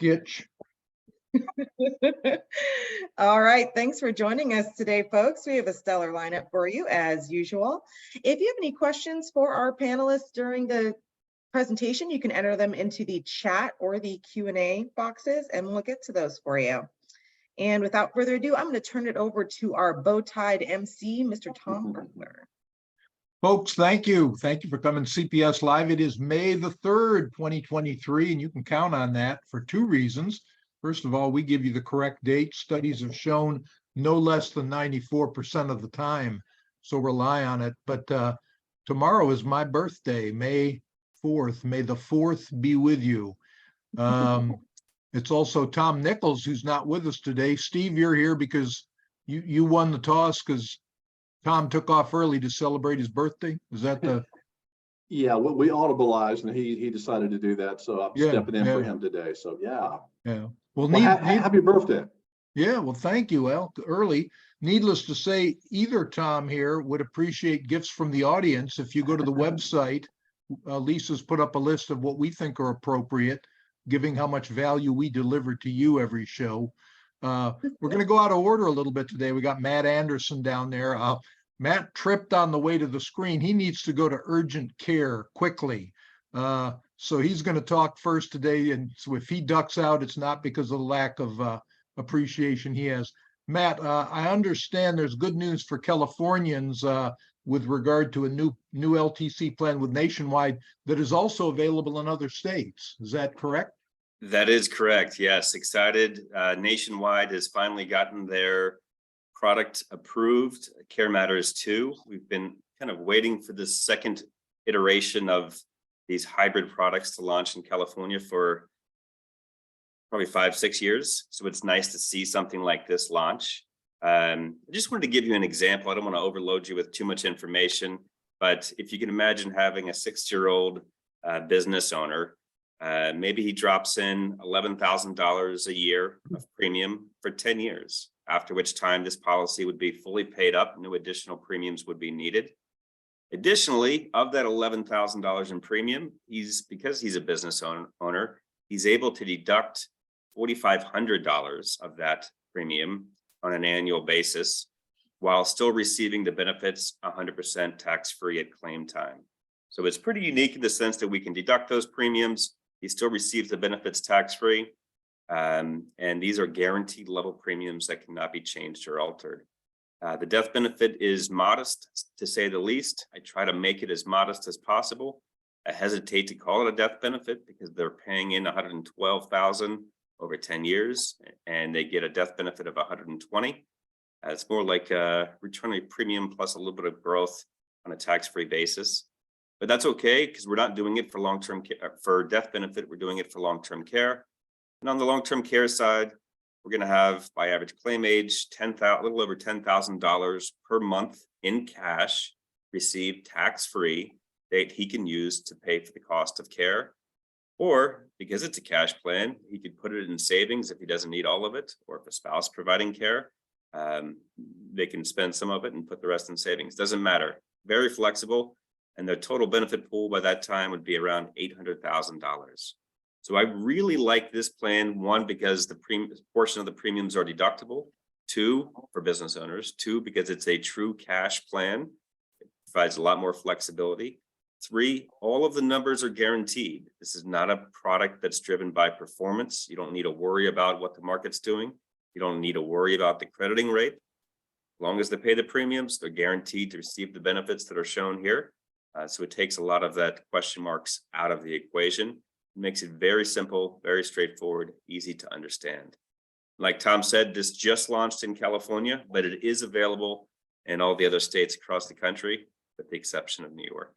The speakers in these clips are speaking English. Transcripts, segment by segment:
Gitch. All right, thanks for joining us today, folks. We have a stellar lineup for you as usual. If you have any questions for our panelists during the presentation, you can enter them into the chat or the Q&A boxes, and we'll get to those for you. And without further ado, I'm going to turn it over to our bow-tied MC, Mr. Tom Berkler. Folks, thank you. Thank you for coming to CPS Live. It is May the 3rd, 2023, and you can count on that for two reasons. First of all, we give you the correct date. Studies have shown no less than 94% of the time, so rely on it. But tomorrow is my birthday, May 4th. May the 4th be with you. It's also Tom Nichols, who's not with us today. Steve, you're here because you won the toss because Tom took off early to celebrate his birthday. Is that the... Yeah, we audibleized and he decided to do that. So I'm stepping in for him today. So yeah. Well, happy birthday. Yeah, well, thank you. Well, early. Needless to say, either Tom here would appreciate gifts from the audience. If you go to the website, Lisa's put up a list of what we think are appropriate, giving how much value we deliver to you every show. We're going to go out of order a little bit today. We got Matt Anderson down there. Matt tripped on the way to the screen. He needs to go to urgent care quickly. So he's going to talk first today. And so if he ducks out, it's not because of the lack of appreciation he has. Matt, I understand there's good news for Californians with regard to a new LTC plan with Nationwide that is also available in other states. Is that correct? That is correct. Yes. Excited. Nationwide has finally gotten their product approved, CareMatters II. We've been kind of waiting for this second iteration of these hybrid products to launch in California for probably 5-6 years. So it's nice to see something like this launch. I just wanted to give you an example. I don't want to overload you with too much information, but if you can imagine having a 6-year-old business owner, maybe he drops in $11,000 a year of premium for 10 years, after which time this policy would be fully paid up. No additional premiums would be needed. Additionally, of that $11,000 in premium, because he's a business owner, he's able to deduct $4,500 of that premium on an annual basis while still receiving the benefits 100% tax-free at claim time. So it's pretty unique in the sense that we can deduct those premiums. He still receives the benefits tax-free. And these are guaranteed level premiums that cannot be changed or altered. The death benefit is modest, to say the least. I try to make it as modest as possible. I hesitate to call it a death benefit because they're paying in $112,000 over 10 years, and they get a death benefit of $120,000. It's more like a return of premium plus a little bit of growth on a tax-free basis. But that's okay because we're not doing it for long-term care. For death benefit, we're doing it for long-term care. And on the long-term care side, we're going to have, by average claim age, a little over $10,000 per month in cash received tax-free that he can use to pay for the cost of care. Or because it's a cash plan, he could put it in savings if he doesn't need all of it, or if a spouse providing care, they can spend some of it and put the rest in savings. Doesn't matter. Very flexible. And the total benefit pool by that time would be around $800,000. So I really like this plan, one, because the portion of the premiums are deductible, two, for business owners, two, because it's a true cash plan. It provides a lot more flexibility. Three, all of the numbers are guaranteed. This is not a product that's driven by performance. You don't need to worry about what the market's doing. You don't need to worry about the crediting rate. As long as they pay the premiums, they're guaranteed to receive the benefits that are shown here. So it takes a lot of that question marks out of the equation. It makes it very simple, very straightforward, easy to understand. Like Tom said, this just launched in California, but it is available in all the other states across the country, with the exception of New York.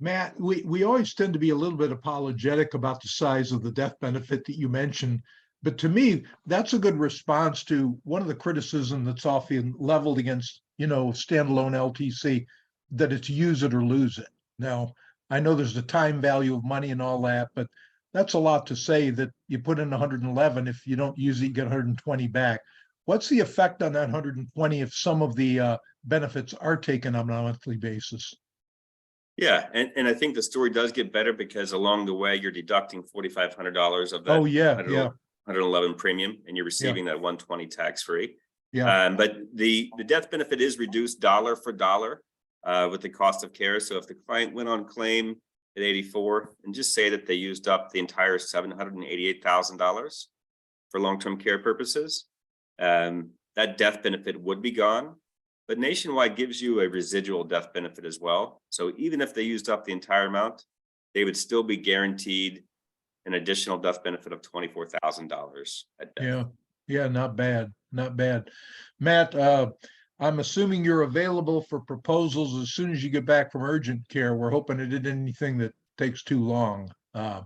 Matt, we always tend to be a little bit apologetic about the size of the death benefit that you mentioned. But to me, that's a good response to one of the criticism that's often leveled against, standalone LTC, that it's use it or lose it. Now, I know there's the time value of money and all that, but that's a lot to say that you put in 111. If you don't use it, you get 120 back. What's the effect on that 120 if some of the benefits are taken on a monthly basis? Yeah, and I think the story does get better because along the way, you're deducting $4,500 of that. Oh, yeah, 111 premium, and you're receiving that 120 tax-free. yeah, But the death benefit is reduced dollar for dollar with the cost of care. So if the client went on claim at 84, and just say that they used up the entire $788,000 for long-term care purposes, that death benefit would be gone. But Nationwide gives you a residual death benefit as well. So even if they used up the entire amount, they would still be guaranteed an additional death benefit of $24,000 at death. yeah, not bad, not bad. Matt, I'm assuming you're available for proposals as soon as you get back from urgent care. We're hoping it isn't anything that takes too long. Thank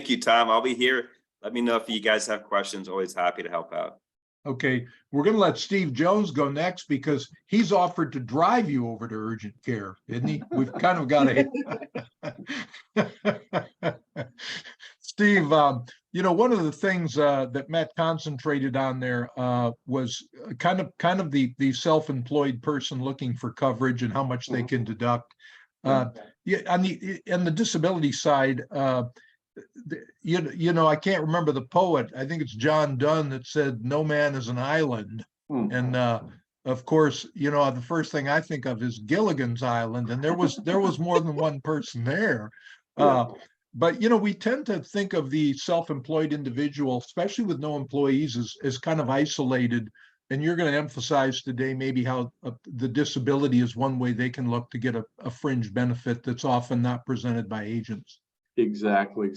you, Tom. I'll be here. Let me know if you guys have questions. Always happy to help out. Okay, we're going to let Steve Jones go next because he's offered to drive you over to urgent care, isn't he? We've kind of got a Steve, one of the things that Matt concentrated on there was kind of the self-employed person looking for coverage and how much they can deduct. On the disability side, I can't remember the poet. I think it's John Donne that said, "No man is an island." And of course, the first thing I think of is Gilligan's Island, and there was more than one person there. But we tend to think of the self-employed individual, especially with no employees, as kind of isolated. And you're going to emphasize today maybe how the disability is one way they can look to get a fringe benefit that's often not presented by agents. Exactly.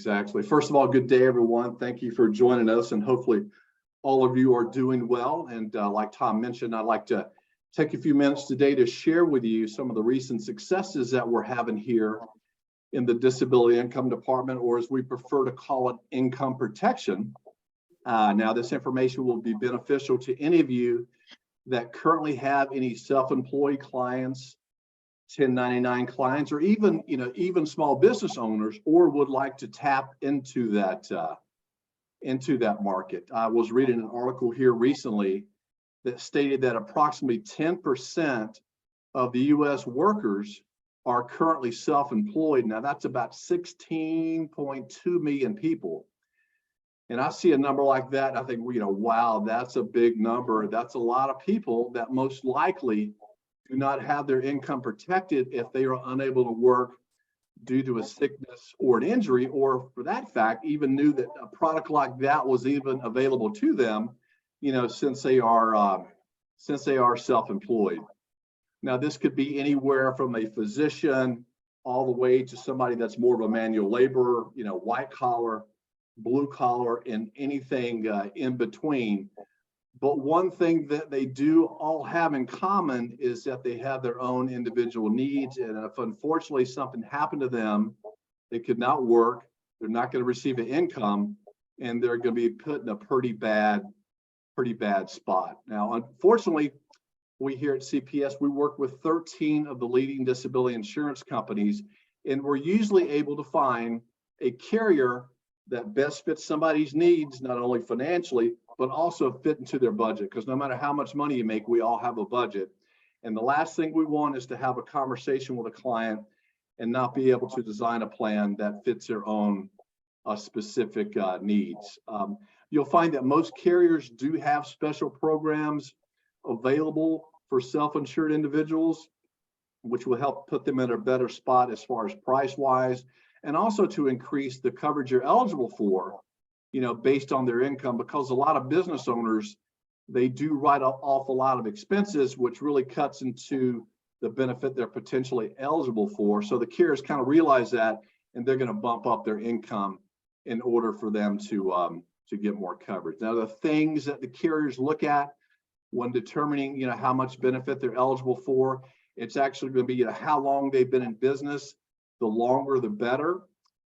First of all, good day, everyone. Thank you for joining us, and hopefully all of you are doing well. And like Tom mentioned, I'd like to take a few minutes today to share with you some of the recent successes that we're having here in the Disability Income Department, or as we prefer to call it, income protection. Now, this information will be beneficial to any of you that currently have any self-employed clients, 1099 clients, or even small business owners, or would like to tap into that market. I was reading an article here recently that stated that approximately 10% of the U.S. workers are currently self-employed. Now that's about 16.2 million people. And I see a number like that, I think, wow, that's a big number. That's a lot of people that most likely do not have their income protected if they are unable to work due to a sickness or an injury, or for that fact, even knew that a product like that was even available to them, since they are self-employed. Now, this could be anywhere from a physician all the way to somebody that's more of a manual laborer, white collar, blue collar, and anything in between. But one thing that they do all have in common is that they have their own individual needs. And if unfortunately something happened to them, they could not work, they're not going to receive an income, and they're going to be put in a pretty bad spot. Now, unfortunately, we here at CPS, we work with 13 of the leading disability insurance companies, and we're usually able to find a carrier that best fits somebody's needs, not only financially, but also fit into their budget. Because no matter how much money you make, we all have a budget. And the last thing we want is to have a conversation with a client and not be able to design a plan that fits their own specific needs. You'll find that most carriers do have special programs available for self-insured individuals, which will help put them in a better spot as far as price-wise, and also to increase the coverage you're eligible for, based on their income, because a lot of business owners, they do write off a lot of expenses, which really cuts into the benefit they're potentially eligible for. So the carriers kind of realize that, and they're going to bump up their income in order for them to get more coverage. Now, the things that the carriers look at when determining, how much benefit they're eligible for, it's actually going to be, how long they've been in business. The longer, the better,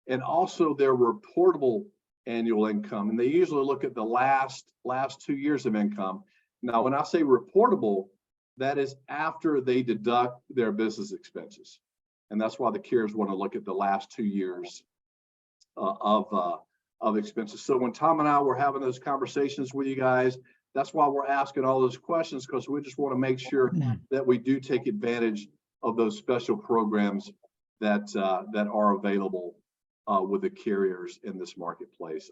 and also their reportable annual income. And they usually look at the last 2 years of income. Now, when I say reportable, that is after they deduct their business expenses. And that's why the carriers want to look at the last 2 years of expenses. So when Tom and I were having those conversations with you guys, that's why we're asking all those questions, because we just want to make sure that we do take advantage of those special programs that that are available with the carriers in this marketplace.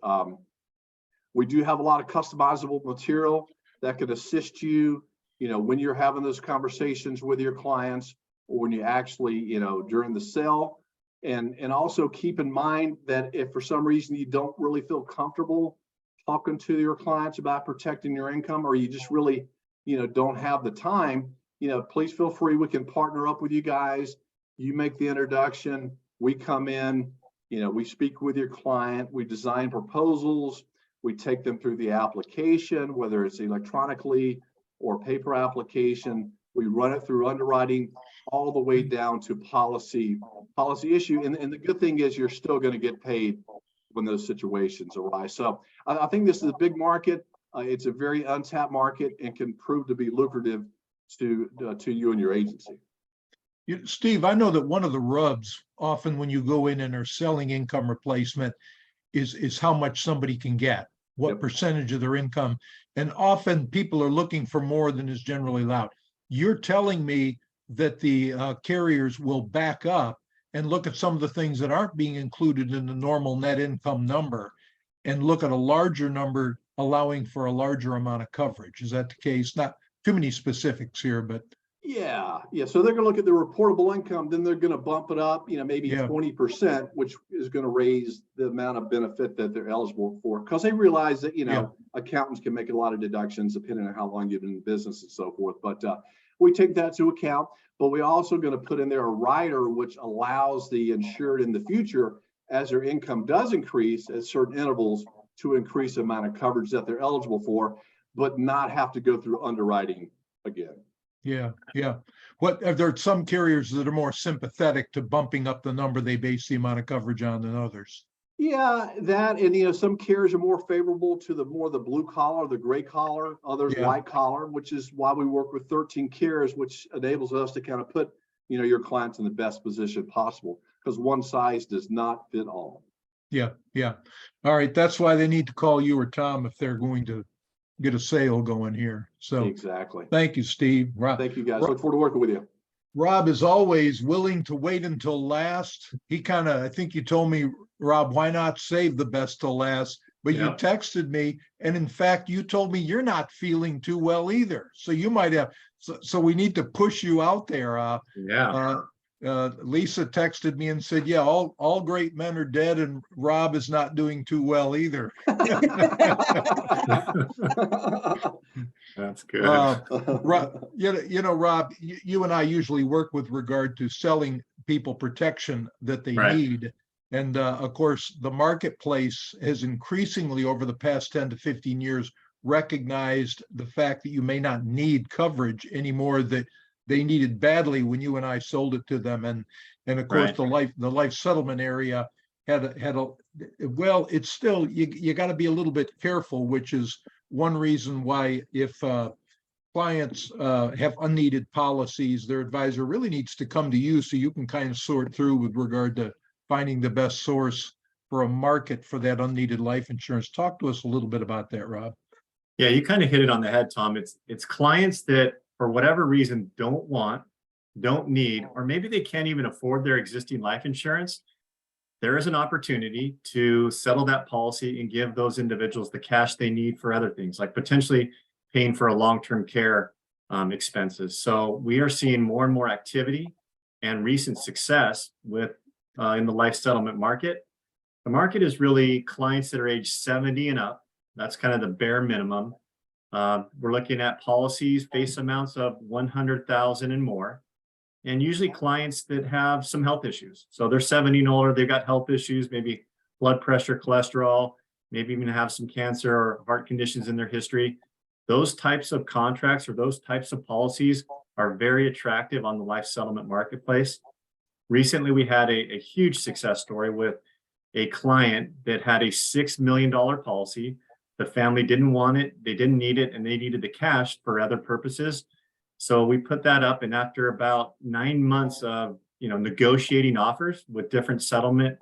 We do have a lot of customizable material that could assist you, when you're having those conversations with your clients, or when you actually, during the sale. And also keep in mind that if for some reason you don't really feel comfortable talking to your clients about protecting your income, or you just really, don't have the time, please feel free. We can partner up with you guys. You make the introduction. We come in, we speak with your client. We design proposals. We take them through the application, whether it's electronically or paper application. We run it through underwriting all the way down to policy issue. And the good thing is you're still going to get paid when those situations arise. So I think this is a big market. It's a very untapped market and can prove to be lucrative to you and your agency. Steve, I know that one of the rubs often when you go in and are selling income replacement is how much somebody can get, what percentage of their income. And often people are looking for more than is generally allowed. You're telling me that the carriers will back up and look at some of the things that aren't being included in the normal net income number and look at a larger number, allowing for a larger amount of coverage. Is that the case? Not too many specifics here, but Yeah. So they're going to look at the reportable income, then they're going to bump it up, maybe 20%, which is going to raise the amount of benefit that they're eligible for, because they realize that, accountants can make a lot of deductions depending on how long you've been in business and so forth. But we take that to account, but we're also going to put in there a rider which allows the insured in the future, as their income does increase at certain intervals, to increase the amount of coverage that they're eligible for, but not have to go through underwriting again. Yeah. What are there some carriers that are more sympathetic to bumping up the number they base the amount of coverage on than others? Yeah, that, and some carriers are more favorable to the blue collar, the gray collar, others white collar, which is why we work with 13 carriers, which enables us to kind of put your clients in the best position possible, because one size does not fit all. Yeah. All right, that's why they need to call you or Tom if they're going to get a sale going here. So exactly. Thank you, Steve. Rob, thank you, guys. Look forward to working with you. Rob is always willing to wait until last. I think you told me, Rob, why not save the best till last? But you texted me, and in fact, you told me you're not feeling too well either. So you might have, so we need to push you out there. Lisa texted me and said, all great men are dead, and Rob is not doing too well either. That's good. Rob, Rob, you and I usually work with regard to selling people protection that they need. And of course, the marketplace has increasingly over the past 10 to 15 years recognized the fact that you may not need coverage anymore that they needed badly when you and I sold it to them. And of course, the life settlement area it's still, you got to be a little bit careful, which is one reason why if clients have unneeded policies, their advisor really needs to come to you so you can kind of sort through with regard to finding the best source for a market for that unneeded life insurance. Talk to us a little bit about that, Rob. Yeah, you kind of hit it on the head, Tom. It's clients that for whatever reason don't want, don't need, or maybe they can't even afford their existing life insurance. There is an opportunity to settle that policy and give those individuals the cash they need for other things, like potentially paying for a long-term care expenses. So we are seeing more and more activity and recent success with in the life settlement market. The market is really clients that are age 70 and up. That's kind of the bare minimum. We're looking at policies base amounts of 100,000 and more, and usually clients that have some health issues. So they're 70 and older, they've got health issues, maybe blood pressure, cholesterol, maybe even have some cancer or heart conditions in their history. Those types of contracts or those types of policies are very attractive on the life settlement marketplace. Recently, we had a huge success story with a client that had a $6 million policy. The family didn't want it, they didn't need it, and they needed the cash for other purposes. So we put that up, and after about 9 months of negotiating offers with different settlement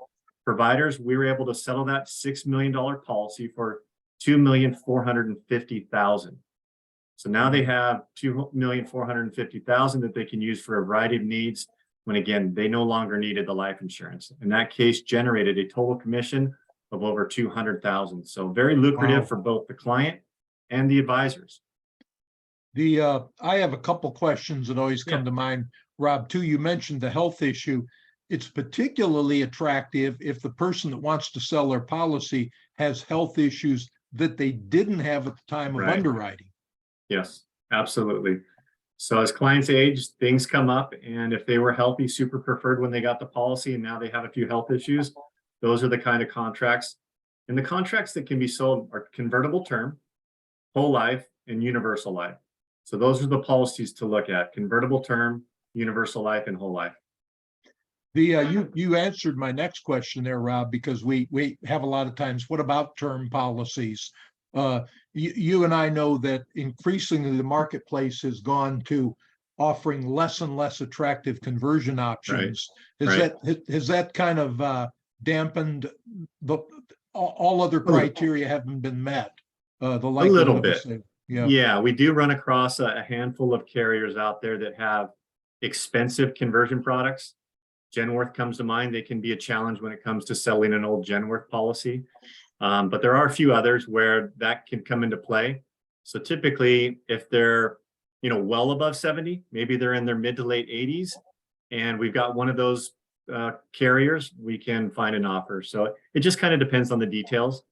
providers, we were able to settle that $6 million policy for $2,450,000. So now they have 2,450,000 that they can use for a variety of needs when, again, they no longer needed the life insurance. And that case generated a total commission of over 200,000. So very lucrative Wow. for both the client and the advisors. I have a couple questions that always come to mind, Rob, too. You mentioned the health issue. It's particularly attractive if the person that wants to sell their policy has health issues that they didn't have at the time of Right. underwriting. Yes, absolutely. So as clients age, things come up, and if they were healthy, super preferred when they got the policy, and now they have a few health issues, those are the kind of contracts. And the contracts that can be sold are convertible term, whole life, and universal life. So those are the policies to look at: convertible term, universal life, and whole life. You answered my next question there, Rob, because we have a lot of times, what about term policies? You and I know that increasingly the marketplace has gone to offering less and less attractive conversion options. Has that kind of dampened all other criteria haven't been met? The likelihood little of bit. sale. Yeah, we do run across a handful of carriers out there that have expensive conversion products. Genworth comes to mind. They can be a challenge when it comes to selling an old Genworth policy. But there are a few others where that can come into play. So typically, if they're, well above 70, maybe they're in their mid to late 80s, and we've got one of those carriers, we can find an offer. So it just kind of depends on the details.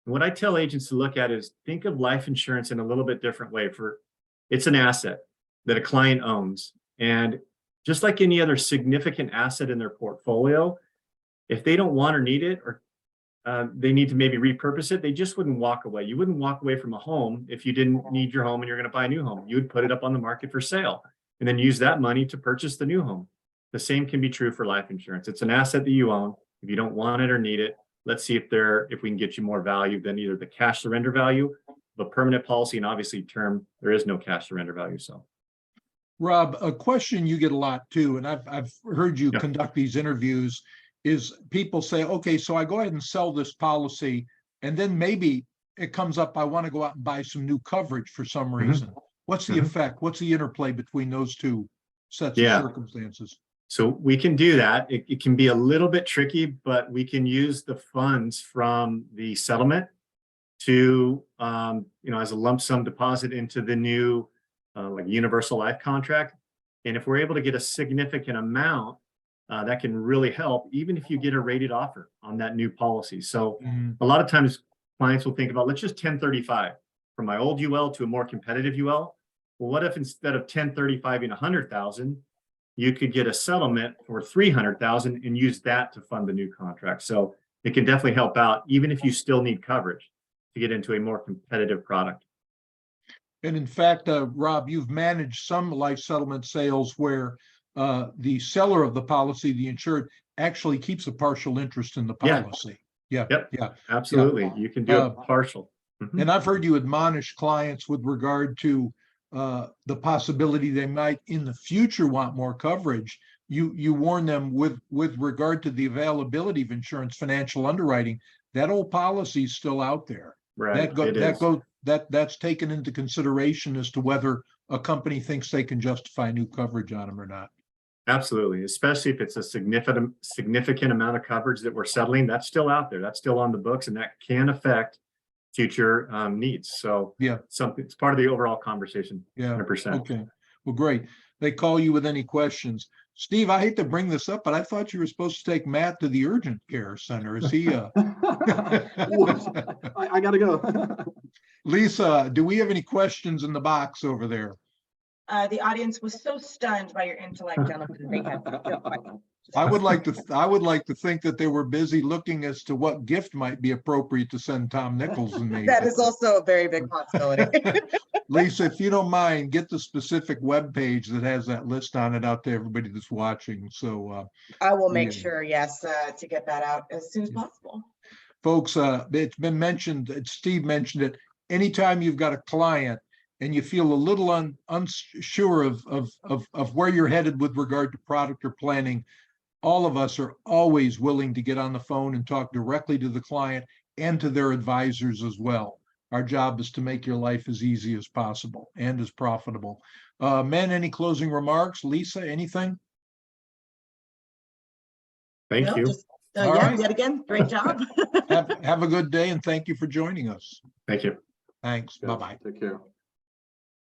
And what I tell agents to look at is think of life insurance in a little bit different way. It's an asset that a client owns. And just like any other significant asset in their portfolio, if they don't want or need it, or they need to maybe repurpose it, they just wouldn't walk away. You wouldn't walk away from a home if you didn't need your home and you're going to buy a new home. You would put it up on the market for sale and then use that money to purchase the new home. The same can be true for life insurance. It's an asset that you own. If you don't want it or need it, let's see if we can get you more value than either the cash surrender value of a permanent policy, and obviously term, there is no cash surrender value. So Rob, a question you get a lot too, and I've heard you conduct these interviews, is people say, okay, so I go ahead and sell this policy, and then maybe it comes up, I want to go out and buy some new coverage for some reason. What's the effect? What's the interplay between those two sets of circumstances? So we can do that. It can be a little bit tricky, but we can use the funds from the settlement to, as a lump sum deposit into the new like universal life contract. And if we're able to get a significant amount, that can really help, even if you get a rated offer on that new policy. So a lot of times clients will think about, let's just 1035 from my old UL to a more competitive UL. Well, what if instead of 1035 and 100,000, you could get a settlement for 300,000 and use that to fund the new contract? So it can definitely help out, even if you still need coverage to get into a more competitive product. And in fact, Rob, you've managed some life settlement sales where the seller of the policy, the insured, actually keeps a partial interest in the policy. Yeah. Absolutely. You can do a partial. And I've heard you admonish clients with regard to the possibility they might in the future want more coverage. You warn them with regard to the availability of insurance financial underwriting. That old policy is still out there. Right. That's taken into consideration as to whether a company thinks they can justify new coverage on them or not. Absolutely, especially if it's a significant amount of coverage that we're settling. That's still out there. That's still on the books, and that can affect future needs. So it's part of the overall conversation. 100%. Okay. Well, great. They call you with any questions. Steve, I hate to bring this up, but I thought you were supposed to take Matt to the urgent care center. Is he? I gotta go. Lisa, do we have any questions in the box over there? The audience was so stunned by your intellect, gentlemen. They had no questions. I would like to think that they were busy looking as to what gift might be appropriate to send Tom Nichols and me. That is also a very big possibility. Lisa, if you don't mind, get the specific web page that has that list on it out to everybody that's watching. So I will make sure, yes, to get that out as soon as possible. Folks, it's been mentioned, Steve mentioned it, anytime you've got a client and you feel a little unsure of where you're headed with regard to product or planning, all of us are always willing to get on the phone and talk directly to the client and to their advisors as well. Our job is to make your life as easy as possible and as profitable. Men, any closing remarks? Lisa, anything? Thank No, you. just, All yeah, right. yet again, great job. Have a good day and thank you for joining us. Thank you. Thanks. Yeah, Bye-bye. Take care.